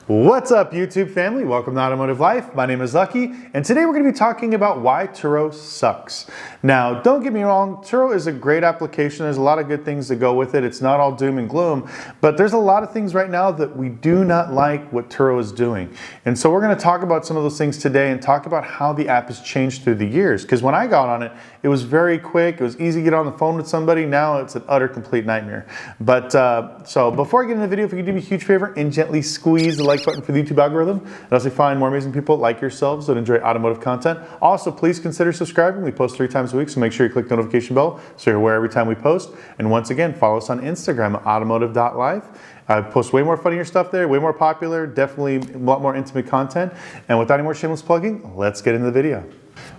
What's up, YouTube family? Welcome to Automotive Life. My name is Lucky, and today we're going to be talking about why Turo sucks. Now, don't get me wrong, Turo is a great application. There's a lot of good things that go with it. It's not all doom and gloom, but there's a lot of things right now that we do not like what Turo is doing. And so we're going to talk about some of those things today and talk about how the app has changed through the years. Because when I got on it, it was very quick. It was easy to get on the phone with somebody. Now it's an utter complete nightmare. But so before I get into the video, if you could do me a huge favor and gently squeeze the like button for the YouTube algorithm, and also find more amazing people like yourselves that enjoy automotive content. Also, please consider subscribing. We post 3 times a week, so make sure you click the notification bell so you're aware every time we post. And once again, follow us on Instagram at automotive.life. I post way more funnier stuff there, way more popular, definitely a lot more intimate content. And without any more shameless plugging, let's get into the video.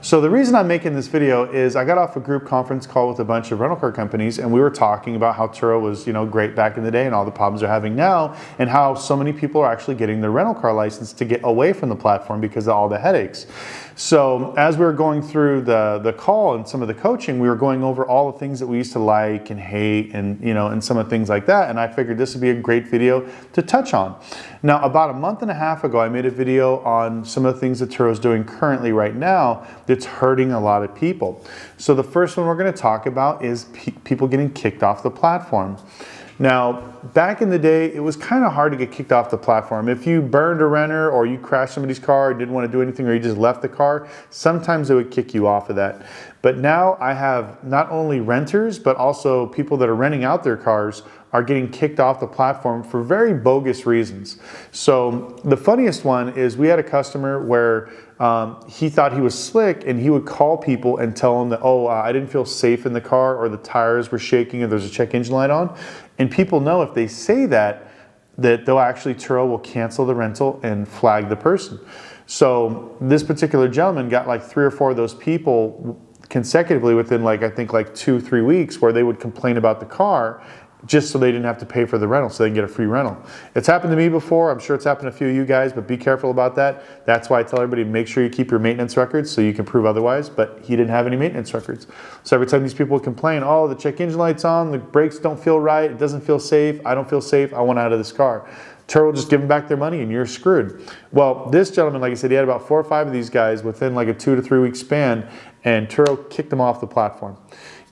So the reason I'm making this video is I got off a group conference call with a bunch of rental car companies, and we were talking about how Turo was, great back in the day and all the problems they're having now, and how so many people are actually getting their rental car license to get away from the platform because of all the headaches. So as we were going through the call and some of the coaching, we were going over all the things that we used to like and hate and some of the things like that. And I figured this would be a great video to touch on. Now, about a month and a half ago, I made a video on some of the things that Turo is doing currently right now that's hurting a lot of people. So the first one we're going to talk about is people getting kicked off the platform. Now, back in the day, it was kind of hard to get kicked off the platform. If you burned a renter or you crashed somebody's car, didn't want to do anything, or you just left the car, sometimes they would kick you off of that. But now I have not only renters, but also people that are renting out their cars are getting kicked off the platform for very bogus reasons. So the funniest one is we had a customer where he thought he was slick, and he would call people and tell them that, I didn't feel safe in the car, or the tires were shaking, or there's a check engine light on. And people know if they say that they'll actually, Turo will cancel the rental and flag the person. So this particular gentleman got like 3 or 4 of those people consecutively within I think 2-3 weeks, where they would complain about the car just so they didn't have to pay for the rental, so they can get a free rental. It's happened to me before. I'm sure it's happened to a few of you guys, but be careful about that. That's why I tell everybody, make sure you keep your maintenance records so you can prove otherwise. But he didn't have any maintenance records. So every time these people complain, the check engine light's on, the brakes don't feel right, it doesn't feel safe, I don't feel safe, I want out of this car. Turo will just give them back their money and you're screwed. Well, this gentleman, like I said, he had about 4 or 5 of these guys within a 2 to 3 week span, and Turo kicked them off the platform.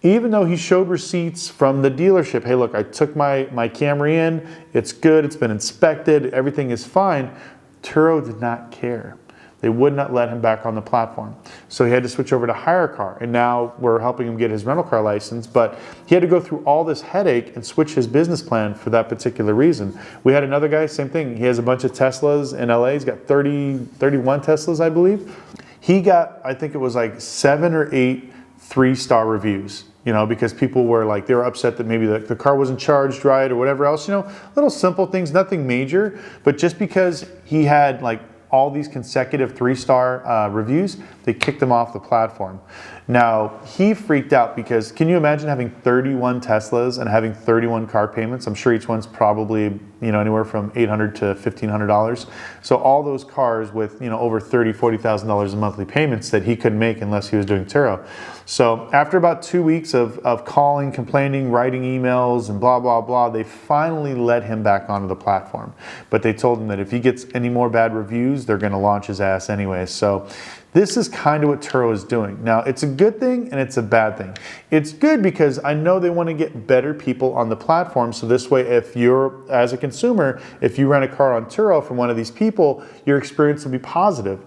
Even though he showed receipts from the dealership, hey look, I took my Camry in, it's good, it's been inspected, everything is fine, Turo did not care. They would not let him back on the platform. So he had to switch over to hire a car, and now we're helping him get his rental car license, but he had to go through all this headache and switch his business plan for that particular reason. We had another guy, same thing, he has a bunch of Teslas in LA, he's got 31 Teslas, I believe. He got, I think it was 7 or 8 3-star reviews, because people were they were upset that maybe the car wasn't charged right or whatever else, little simple things, nothing major, but just because he had all these consecutive 3-star reviews, they kicked him off the platform. Now, he freaked out because can you imagine having 31 Teslas and having 31 car payments? I'm sure each one's probably, anywhere from $800 to $1,500. So all those cars with, over $30,000, $40,000 in monthly payments that he couldn't make unless he was doing Turo. So after about 2 weeks of calling, complaining, writing emails, and blah, blah, blah, they finally let him back onto the platform. But they told him that if he gets any more bad reviews, they're going to launch his ass anyway. So this is kind of what Turo is doing. Now, it's a good thing and it's a bad thing. It's good because I know they want to get better people on the platform. So this way, if you're, as a consumer, if you rent a car on Turo from one of these people, your experience will be positive.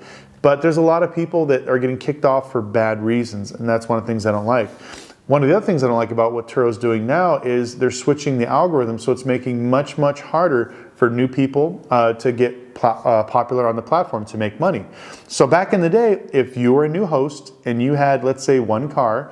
But there's a lot of people that are getting kicked off for bad reasons, and that's one of the things I don't like. One of the other things I don't like about what Turo is doing now is they're switching the algorithm, so it's making much, much harder for new people to get popular on the platform to make money. So back in the day, if you were a new host and you had, let's say, 1 car,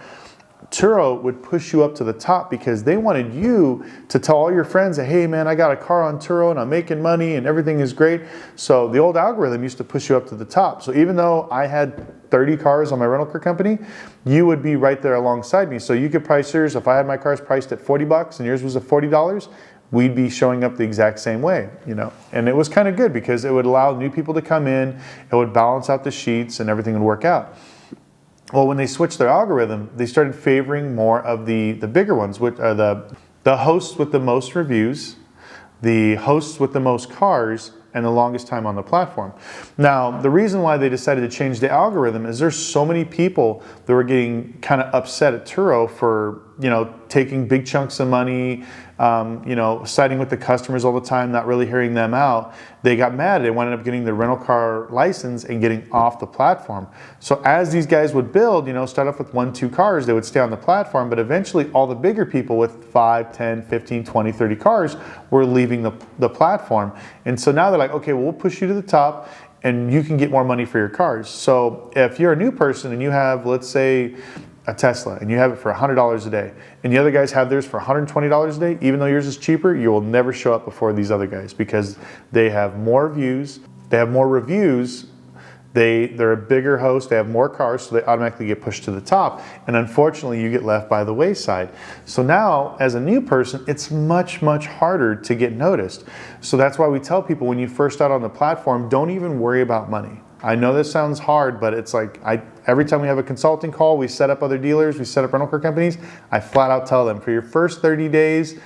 Turo would push you up to the top because they wanted you to tell all your friends that, hey man, I got a car on Turo and I'm making money and everything is great. So the old algorithm used to push you up to the top. So even though I had 30 cars on my rental car company, you would be right there alongside me. So you could price yours, if I had my cars priced at $40 and yours was at $40, we'd be showing up the exact same way, And it was kind of good because it would allow new people to come in, it would balance out the sheets and everything would work out. Well, when they switched their algorithm, they started favoring more of the bigger ones, which are the hosts with the most reviews, the hosts with the most cars, and the longest time on the platform. Now, the reason why they decided to change the algorithm is there's so many people that were getting kind of upset at Turo for, you know, taking big chunks of money, you know, siding with the customers all the time, not really hearing them out. They got mad. They ended up getting the rental car license and getting off the platform. So as these guys would build, you know, start off with 1, 2 cars, they would stay on the platform, but eventually all the bigger people with 5, 10, 15, 20, 30 cars were leaving the platform. And so now they're like, okay, well, we'll push you to the top and you can get more money for your cars. So if you're a new person and you have, let's say, a Tesla and you have it for $100 a day and the other guys have theirs for $120 a day, even though yours is cheaper, you will never show up before these other guys because they have more views, they have more reviews, they're a bigger host, they have more cars, so they automatically get pushed to the top. And unfortunately, you get left by the wayside. So now, as a new person, it's much, much harder to get noticed. So that's why we tell people when you first start on the platform, don't even worry about money. I know this sounds hard, but it's like every time we have a consulting call, we set up other dealers, we set up rental car companies, I flat out tell them for your first 30 days,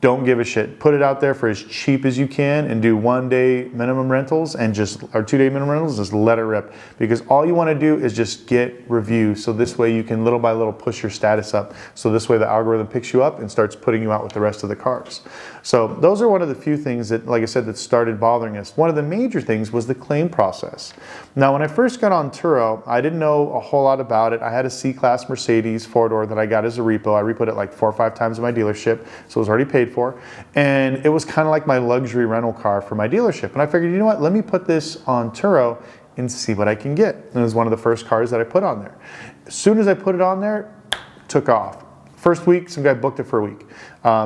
don't give a shit. Put it out there for as cheap as you can and do 1-day minimum rentals or 2-day minimum rentals, just let it rip. Because all you want to do is just get reviews. So this way you can little by little push your status up. So this way the algorithm picks you up and starts putting you out with the rest of the cars. So those are one of the few things that, like I said, that started bothering us. One of the major things was the claim process. Now, when I first got on Turo, I didn't know a whole lot about it. I had a C-Class Mercedes 4-door that I got as a repo. I repoed it like 4 or 5 times in my dealership, so it was already paid for. And it was kind of like my luxury rental car for my dealership. And I figured, you know what, let me put this on Turo and see what I can get. And it was one of the first cars that I put on there. As soon as I put it on there, took off. First week, some guy booked it for a week.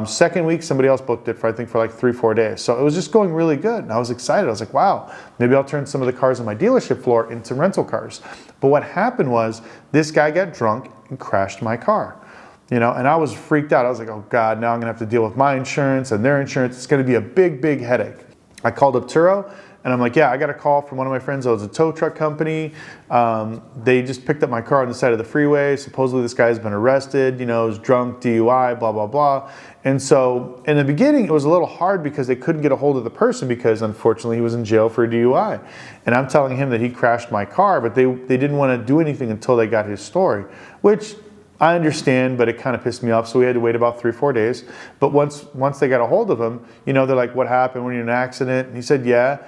Second week, somebody else booked it for, I think, for like 3 or 4 days. So it was just going really good. And I was excited. I was like, wow, maybe I'll turn some of the cars on my dealership floor into rental cars. But what happened was this guy got drunk and crashed my car. You know, and I was freaked out. I was like, oh God, now I'm gonna have to deal with my insurance and their insurance. It's gonna be a big, big headache. I called up Turo and I'm like, yeah, I got a call from one of my friends that was a tow truck company. They just picked up my car on the side of the freeway. Supposedly this guy's been arrested, you know, was drunk, DUI, blah, blah, blah. And so in the beginning, it was a little hard because they couldn't get a hold of the person because unfortunately he was in jail for a DUI. And I'm telling him that he crashed my car, but they didn't wanna do anything until they got his story, which I understand, but it kind of pissed me off. So we had to wait about 3 or 4 days. But once they got a hold of him, you know, they're like, what happened? Were you in an accident? And he said, yeah.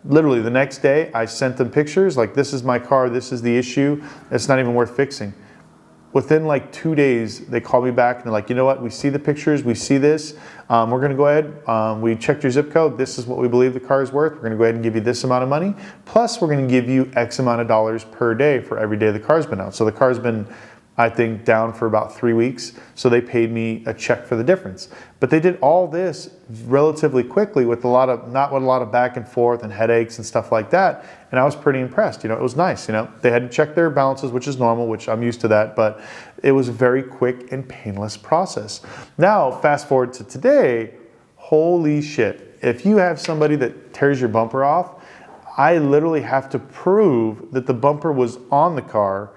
Literally the next day, I sent them pictures, like, this is my car, this is the issue. It's not even worth fixing. Within like 2 days, they called me back and they're like, you know what? We see the pictures, we see this. We're gonna go ahead, we checked your zip code. This is what we believe the car is worth. We're gonna go ahead and give you this amount of money. Plus, we're gonna give you X amount of dollars per day for every day the car's been out. So the car's been, I think, down for about 3 weeks. So they paid me a check for the difference. But they did all this relatively quickly with not with a lot of back and forth and headaches and stuff like that. And I was pretty impressed. You know, it was nice. You know, they had to check their balances, which is normal, which I'm used to that. But it was a very quick and painless process. Now, fast forward to today, holy shit. If you have somebody that tears your bumper off, I literally have to prove that the bumper was on the car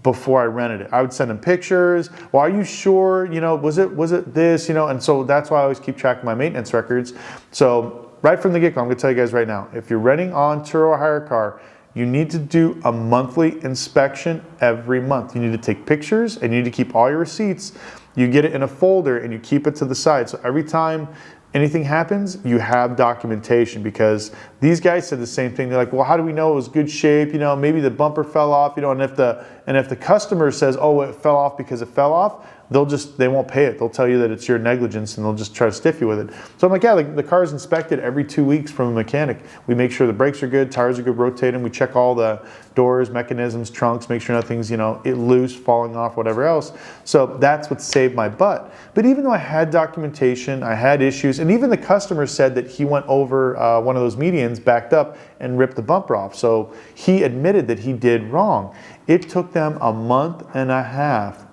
before I rented it. I would send them pictures. Well, are you sure, you know, was it this, you know? And so that's why I always keep track of my maintenance records. So right from the get-go, I'm gonna tell you guys right now, if you're renting on Turo or hire a car, you need to do a monthly inspection every month. You need to take pictures and you need to keep all your receipts. You get it in a folder and you keep it to the side. So every time anything happens, you have documentation, because these guys said the same thing. They're like, well, how do we know it was good shape? You know, maybe the bumper fell off, you know, and if the customer says, oh, it fell off because it fell off, they won't pay it. They'll tell you that it's your negligence and they'll just try to stiff you with it. So I'm like, yeah, the car is inspected every 2 weeks from a mechanic. We make sure the brakes are good, tires are good, rotate them. We check all the doors, mechanisms, trunks, make sure nothing's, you know, loose, falling off, whatever else. So that's what saved my butt. But even though I had documentation, I had issues, and even the customer said that he went over one of those medians, backed up, and ripped the bumper off. So he admitted that he did wrong. It took them a month and a half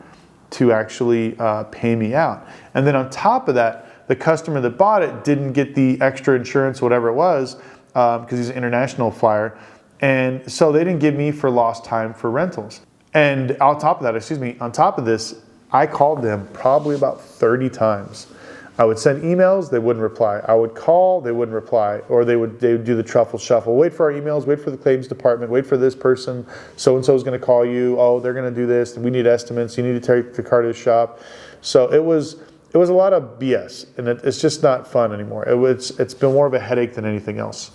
to actually pay me out. And then on top of that, the customer that bought it didn't get the extra insurance, whatever it was, because he's an international flyer. And so they didn't give me for lost time for rentals. And on top of that, on top of this, I called them probably about 30 times. I would send emails, they wouldn't reply. I would call, they wouldn't reply. Or they would do the truffle shuffle. Wait for our emails, wait for the claims department, wait for this person. So-and-so is going to call you. Oh, they're going to do this. We need estimates. You need to take the car to the shop. So it was a lot of BS, and it's just not fun anymore. It's been more of a headache than anything else.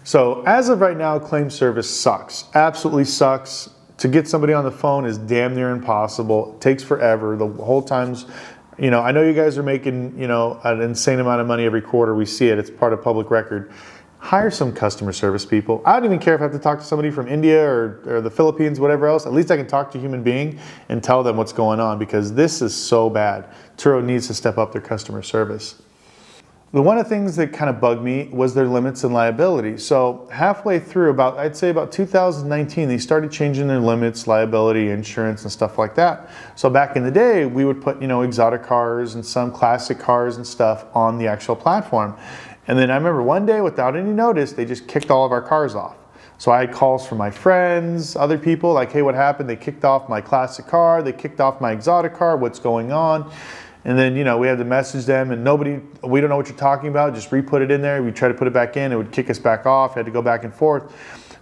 So as of right now, claim service sucks. Absolutely sucks. To get somebody on the phone is damn near impossible. It takes forever. The whole time's, I know you guys are making, an insane amount of money every quarter. We see it. It's part of public record. Hire some customer service people. I don't even care if I have to talk to somebody from India or the Philippines, whatever else. At least I can talk to a human being and tell them what's going on, because this is so bad. Turo needs to step up their customer service. One of the things that kind of bugged me was their limits and liability. So halfway through, I'd say about 2019, they started changing their limits, liability, insurance, and stuff like that. So back in the day, we would put, exotic cars and some classic cars and stuff on the actual platform. And then I remember one day, without any notice, they just kicked all of our cars off. So I had calls from my friends, other people, like, hey, what happened? They kicked off my classic car, they kicked off my exotic car, what's going on? And then, we had to message them, and we don't know what you're talking about, just re-put it in there. We try to put it back in, it would kick us back off, had to go back and forth.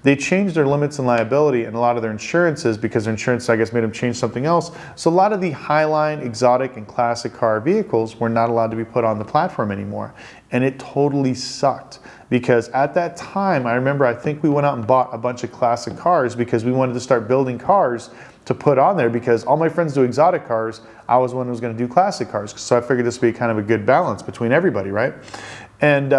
They changed their limits and liability and a lot of their insurances, because their insurance, I guess, made them change something else. So a lot of the Highline, exotic, and classic car vehicles were not allowed to be put on the platform anymore. And it totally sucked, because at that time, I remember, I think we went out and bought a bunch of classic cars because we wanted to start building cars to put on there, because all my friends do exotic cars. I was one who was going to do classic cars. So I figured this would be kind of a good balance between everybody, right? And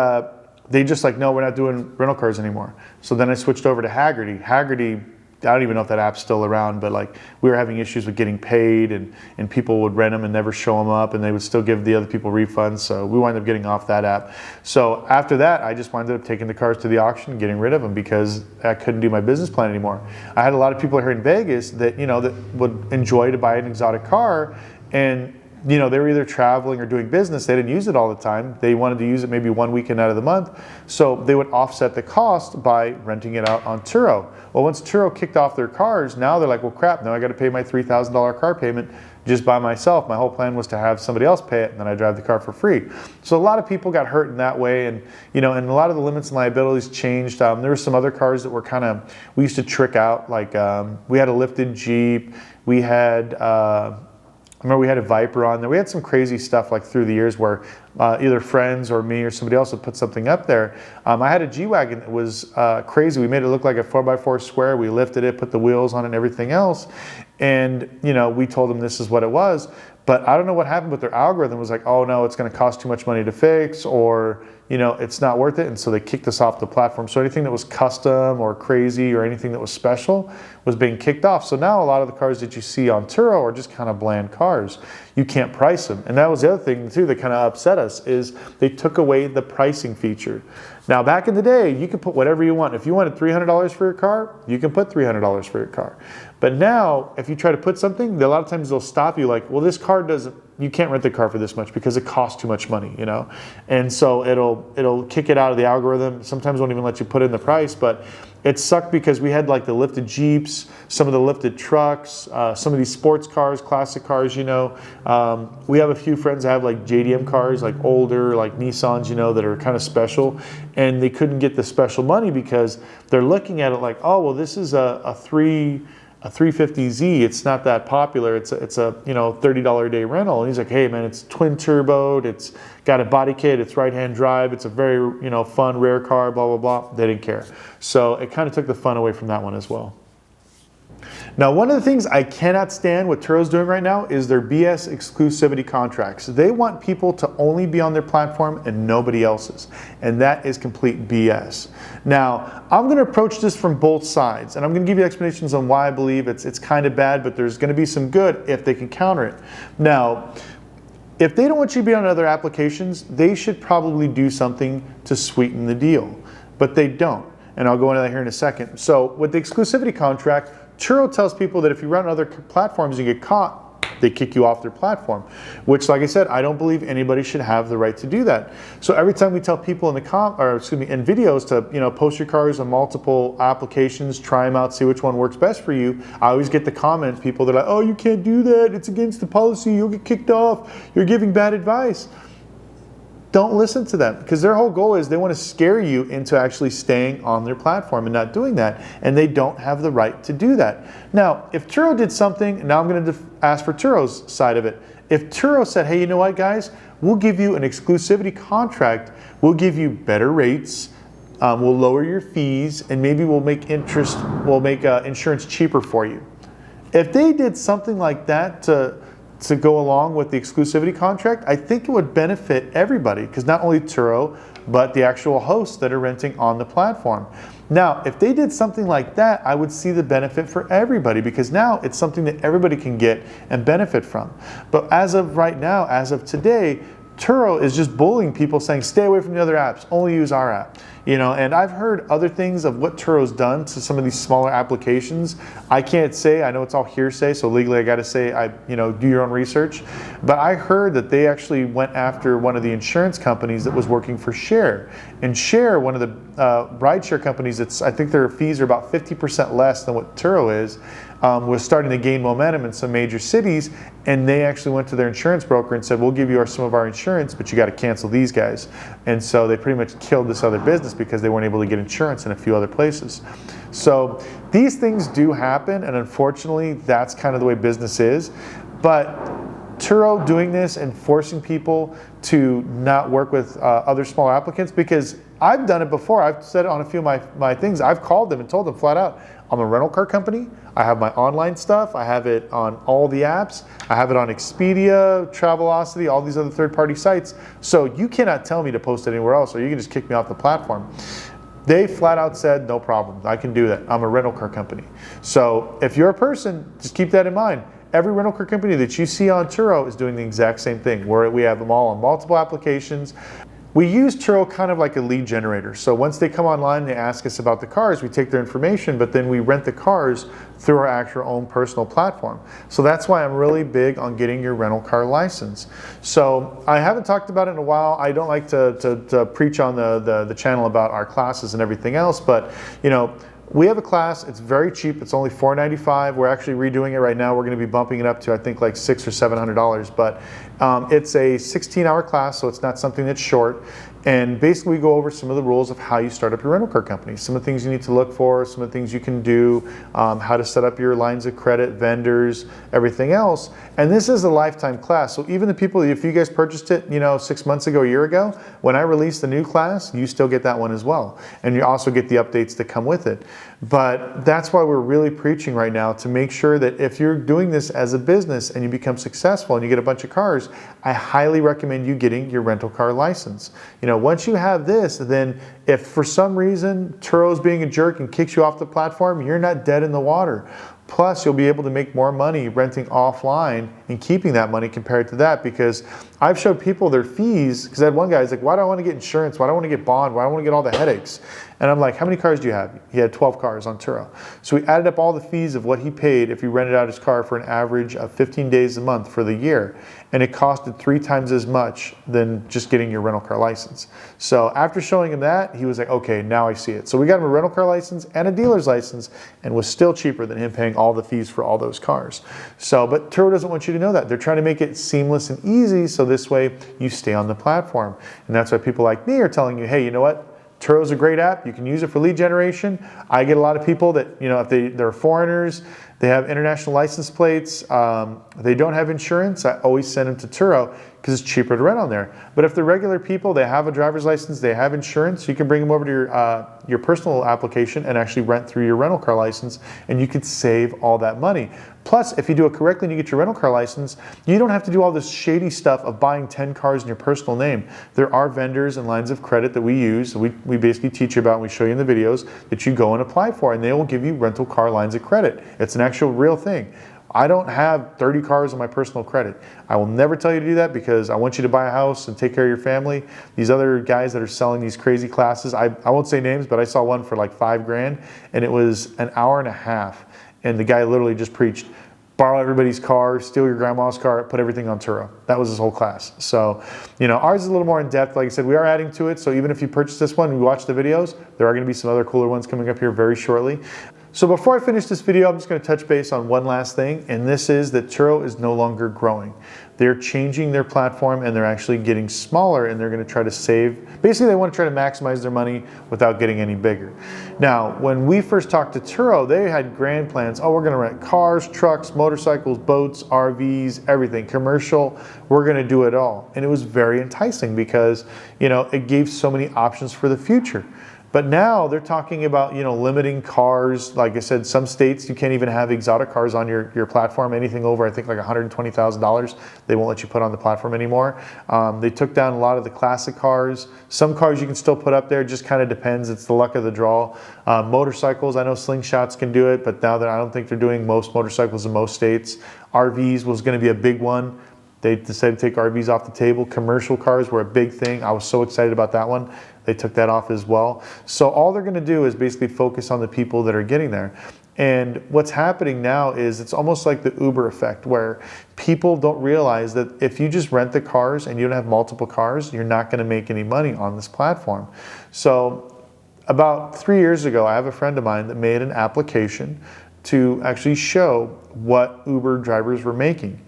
they just like, no, we're not doing rental cars anymore. So then I switched over to Haggerty. Haggerty, I don't even know if that app's still around, but like we were having issues with getting paid, and people would rent them and never show them up, and they would still give the other people refunds. So we wound up getting off that app. So after that, I just wound up taking the cars to the auction and getting rid of them, because I couldn't do my business plan anymore. I had a lot of people here in Vegas that, that would enjoy to buy an exotic car, and they were either traveling or doing business. They didn't use it all the time. They wanted to use it maybe one weekend out of the month. So they would offset the cost by renting it out on Turo. Well, once Turo kicked off their cars, now they're like, well, crap, now I got to pay my $3,000 car payment just by myself. My whole plan was to have somebody else pay it, and then I drive the car for free. So a lot of people got hurt in that way, and and a lot of the limits and liabilities changed. There were some other cars that were we used to trick out, like we had a lifted Jeep, we had I remember we had a Viper on there. We had some crazy stuff like through the years where either friends or me or somebody else would put something up there. I had a G-Wagon that was crazy. We made it look like a 4x4 square. We lifted it, put the wheels on it and everything else. And, we told them this is what it was. But I don't know what happened, but their algorithm was like, oh no, it's going to cost too much money to fix, or it's not worth it. And so they kicked us off the platform. So anything that was custom or crazy or anything that was special was being kicked off. So now a lot of the cars that you see on Turo are just kind of bland cars. You can't price them. And that was the other thing too that kind of upset us, is they took away the pricing feature. Now back in the day, you could put whatever you want. If you wanted $300 for your car, you can put $300 for your car. But now, if you try to put something, a lot of times they'll stop you like, well, this car doesn't, you can't rent the car for this much because it costs too much money, And so it'll kick it out of the algorithm. Sometimes won't even let you put in the price, but it sucked because we had like the lifted Jeeps, some of the lifted trucks, some of these sports cars, classic cars, we have a few friends that have like JDM cars, like older, like Nissans, that are kind of special, and they couldn't get the special money because they're looking at it like, oh, well, this is a 350Z, it's not that popular. It's a $30 a day rental. And he's like, hey man, it's twin turboed, it's got a body kit, it's right-hand drive, it's a very fun, rare car, blah, blah, blah. They didn't care. So it kind of took the fun away from that one as well. Now, one of the things I cannot stand what Turo's doing right now is their BS exclusivity contracts. They want people to only be on their platform and nobody else's, and that is complete BS. Now, I'm going to approach this from both sides, and I'm going to give you explanations on why I believe it's kind of bad, but there's going to be some good if they can counter it. Now, if they don't want you to be on other applications, they should probably do something to sweeten the deal, but they don't, and I'll go into that here in a second. So with the exclusivity contract, Turo tells people that if you run on other platforms and you get caught, they kick you off their platform, which, like I said, I don't believe anybody should have the right to do that. So every time we tell people in the in videos to post your cars on multiple applications, try them out, see which one works best for you, I always get the comment, people that are like, oh, you can't do that, it's against the policy, you'll get kicked off, you're giving bad advice. don't listen to them, because their whole goal is they want to scare you into actually staying on their platform and not doing that, and they don't have the right to do that. Now, if Turo did something, now I'm going to ask for Turo's side of it. If Turo said, hey, you know what, guys, we'll give you an exclusivity contract, we'll give you better rates, we'll lower your fees, and maybe we'll make insurance cheaper for you. If they did something like that to go along with the exclusivity contract, I think it would benefit everybody, because not only Turo, but the actual hosts that are renting on the platform. Now, if they did something like that, I would see the benefit for everybody, because now it's something that everybody can get and benefit from. But as of right now, as of today, Turo is just bullying people, saying stay away from the other apps, only use our app. And I've heard other things of what Turo's done to some of these smaller applications. I can't say, I know it's all hearsay, so legally I gotta say, do your own research. But I heard that they actually went after one of the insurance companies that was working for Share. And Share, one of the rideshare companies, I think their fees are about 50% less than what Turo is, was starting to gain momentum in some major cities, and they actually went to their insurance broker and said, we'll give you some of our insurance, but you got to cancel these guys. And so they pretty much killed this other business because they weren't able to get insurance in a few other places. So these things do happen, and unfortunately that's kind of the way business is. But Turo doing this and forcing people to not work with other small applicants, because I've done it before. I've said it on a few of my things. I've called them and told them flat out, I'm a rental car company. I have my online stuff. I have it on all the apps. I have it on Expedia, Travelocity, all these other third-party sites. So you cannot tell me to post it anywhere else, or you can just kick me off the platform. They flat out said, no problem, I can do that. I'm a rental car company. So if you're a person, just keep that in mind. Every rental car company that you see on Turo is doing the exact same thing, where we have them all on multiple applications. We use Turo kind of like a lead generator. So once they come online, they ask us about the cars, we take their information, but then we rent the cars through our actual own personal platform. So that's why I'm really big on getting your rental car license. So I haven't talked about it in a while. I don't like to preach on the channel about our classes and everything else, but we have a class. It's very cheap. It's only $495. We're actually redoing it right now. We're going to be bumping it up to, I think, like $600 or $700. But it's a 16-hour class, so it's not something that's short. And basically, we go over some of the rules of how you start up your rental car company, some of the things you need to look for, some of the things you can do, how to set up your lines of credit, vendors, everything else. And this is a lifetime class. So even the people, if you guys purchased it, 6 months ago, a year ago, when I release the new class, you still get that one as well. And you also get the updates that come with it. But that's why we're really preaching right now, to make sure that if you're doing this as a business and you become successful and you get a bunch of cars, I highly recommend you getting your rental car license. Once you have this, then if for some reason Turo's being a jerk and kicks you off the platform, you're not dead in the water. Plus, you'll be able to make more money renting offline and keeping that money compared to that, because I've showed people their fees, because I had one guy, he's like, why do I want to get insurance? Why do I want to get bond? Why do I want to get all the headaches? And I'm like, how many cars do you have? He had 12 cars on Turo. So we added up all the fees of what he paid if he rented out his car for an average of 15 days a month for the year. And it costed 3 times as much than just getting your rental car license. So after showing him that, he was like, okay, now I see it. So we got him a rental car license and a dealer's license, and was still cheaper than him paying all the fees for all those cars. So, but Turo doesn't want you to know that. They're trying to make it seamless and easy, so this way you stay on the platform. And that's why people like me are telling you, hey, you know what? Turo's a great app. You can use it for lead generation. I get a lot of people that, if they're foreigners, they have international license plates, they don't have insurance, I always send them to Turo because it's cheaper to rent on there. But if they're regular people, they have a driver's license, they have insurance, you can bring them over to your personal application and actually rent through your rental car license, and you could save all that money. Plus, if you do it correctly and you get your rental car license, you don't have to do all this shady stuff of buying 10 cars in your personal name. There are vendors and lines of credit that we use, we basically teach you about and we show you in the videos, that you go and apply for, and they will give you rental car lines of credit. It's an actual real thing. I don't have 30 cars on my personal credit. I will never tell you to do that, because I want you to buy a house and take care of your family. These other guys that are selling these crazy classes, I won't say names, but I saw one for like $5,000, and it was an hour and a half. And the guy literally just preached, borrow everybody's car, steal your grandma's car, put everything on Turo. That was his whole class. So, ours is a little more in depth. Like I said, we are adding to it. So even if you purchase this one and you watch the videos, there are going to be some other cooler ones coming up here very shortly. So before I finish this video, I'm just going to touch base on one last thing, and this is that Turo is no longer growing. They're changing their platform and they're actually getting smaller, and they're going to try to save. Basically, they want to try to maximize their money without getting any bigger. Now, when we first talked to Turo, they had grand plans. Oh, we're going to rent cars, trucks, motorcycles, boats, RVs, everything, commercial. We're going to do it all. And it was very enticing because, you know, it gave so many options for the future. But now they're talking about, you know, limiting cars. Like I said, some states you can't even have exotic cars on your platform. Anything over, I think, like $120,000, they won't let you put on the platform anymore. They took down a lot of the classic cars. Some cars you can still put up there, just kind of depends. It's the luck of the draw. Motorcycles, I know Slingshots can do it, but now I don't think they're doing most motorcycles in most states. RVs was going to be a big one. They decided to take RVs off the table. Commercial cars were a big thing. I was so excited about that one. They took that off as well. So all they're going to do is basically focus on the people that are getting there. And what's happening now is it's almost like the Uber effect, where people don't realize that if you just rent the cars and you don't have multiple cars, you're not going to make any money on this platform. So about 3 years ago, I have a friend of mine that made an application to actually show what Uber drivers were making.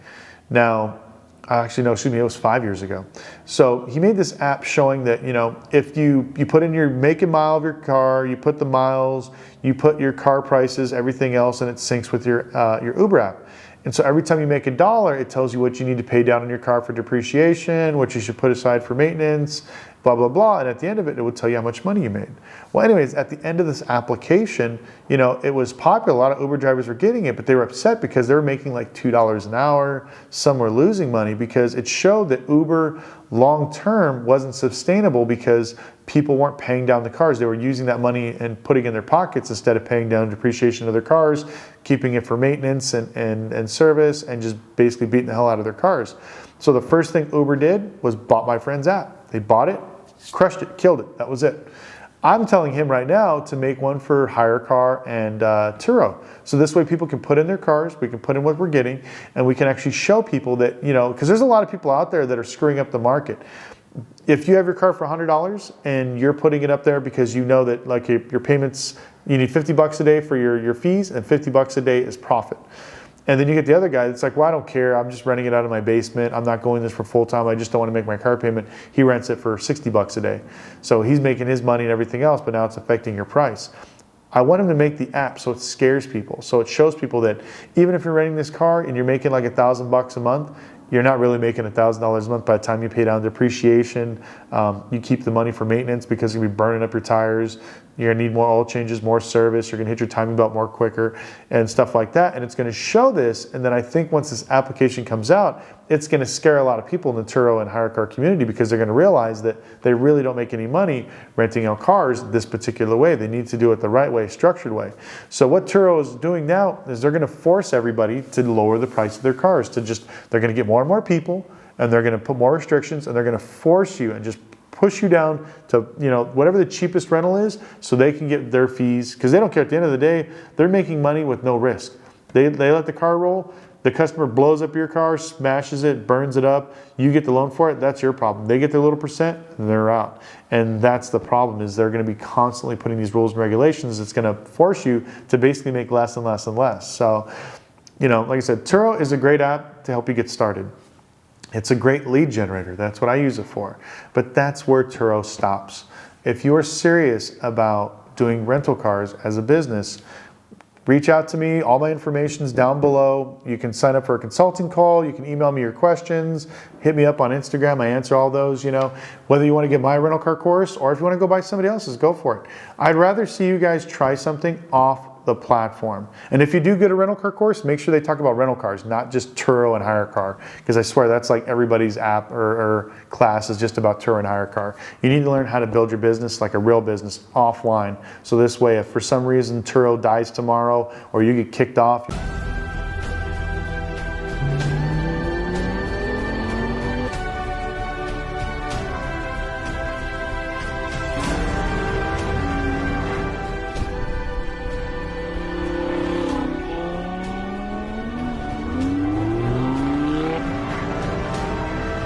Now, actually, no, excuse me, it was 5 years ago. So he made this app showing that, you know, if you put in your make and mile of your car, you put the miles, you put your car prices, everything else, and it syncs with your Uber app. And so every time you make $1, it tells you what you need to pay down on your car for depreciation, what you should put aside for maintenance, blah, blah, blah. And at the end of it, it would tell you how much money you made. Well, anyways, at the end of this application, you know, it was popular. A lot of Uber drivers were getting it, but they were upset because they were making like $2 an hour. Some were losing money because it showed that Uber long-term wasn't sustainable because people weren't paying down the cars. They were using that money and putting it in their pockets instead of paying down depreciation of their cars, keeping it for maintenance and service, and just basically beating the hell out of their cars. So the first thing Uber did was bought my friend's app. They bought it, crushed it, killed it. That was it. I'm telling him right now to make one for HireCar and Turo. So this way people can put in their cars, we can put in what we're getting, and we can actually show people that, you know, because there's a lot of people out there that are screwing up the market. If you have your car for $100 and you're putting it up there because you know that like your payments, you need 50 bucks a day for your fees, and 50 bucks a day is profit. And then you get the other guy that's like, well, I don't care. I'm just renting it out of my basement. I'm not going this for full time. I just don't want to make my car payment. He rents it for 60 bucks a day. So he's making his money and everything else, but now it's affecting your price. I want him to make the app so it scares people. So it shows people that even if you're renting this car and you're making like $1,000 a month, you're not really making $1,000 a month by the time you pay down depreciation. You keep the money for maintenance because you're gonna be burning up your tires. You're gonna need more oil changes, more service. You're gonna hit your timing belt more quicker and stuff like that. And it's gonna show this. And then I think once this application comes out, it's gonna scare a lot of people in the Turo and HireCar community because they're gonna realize that they really don't make any money renting out cars this particular way. They need to do it the right way, structured way. So what Turo is doing now is they're gonna force everybody to lower the price of their cars, they're gonna get more and more people, and they're gonna put more restrictions, and they're gonna force you and just push you down to, you know, whatever the cheapest rental is so they can get their fees, because they don't care. At the end of the day, they're making money with no risk. They let the car roll, the customer blows up your car, smashes it, burns it up, you get the loan for it, that's your problem. They get their little percent and they're out. And that's the problem, is they're gonna be constantly putting these rules and regulations. It's gonna force you to basically make less and less and less. So, you know, like I said, Turo is a great app to help you get started. It's a great lead generator. That's what I use it for. But that's where Turo stops. If you are serious about doing rental cars as a business, reach out to me. All my information is down below. You can sign up for a consulting call. You can email me your questions. Hit me up on Instagram. I answer all those, you know. Whether you want to get my rental car course or if you want to go buy somebody else's, go for it. I'd rather see you guys try something off the platform. And if you do get a rental car course, make sure they talk about rental cars, not just Turo and HireCar, because I swear that's like everybody's app or class is just about Turo and HireCar. You need to learn how to build your business like a real business offline. So this way, if for some reason Turo dies tomorrow or you get kicked off,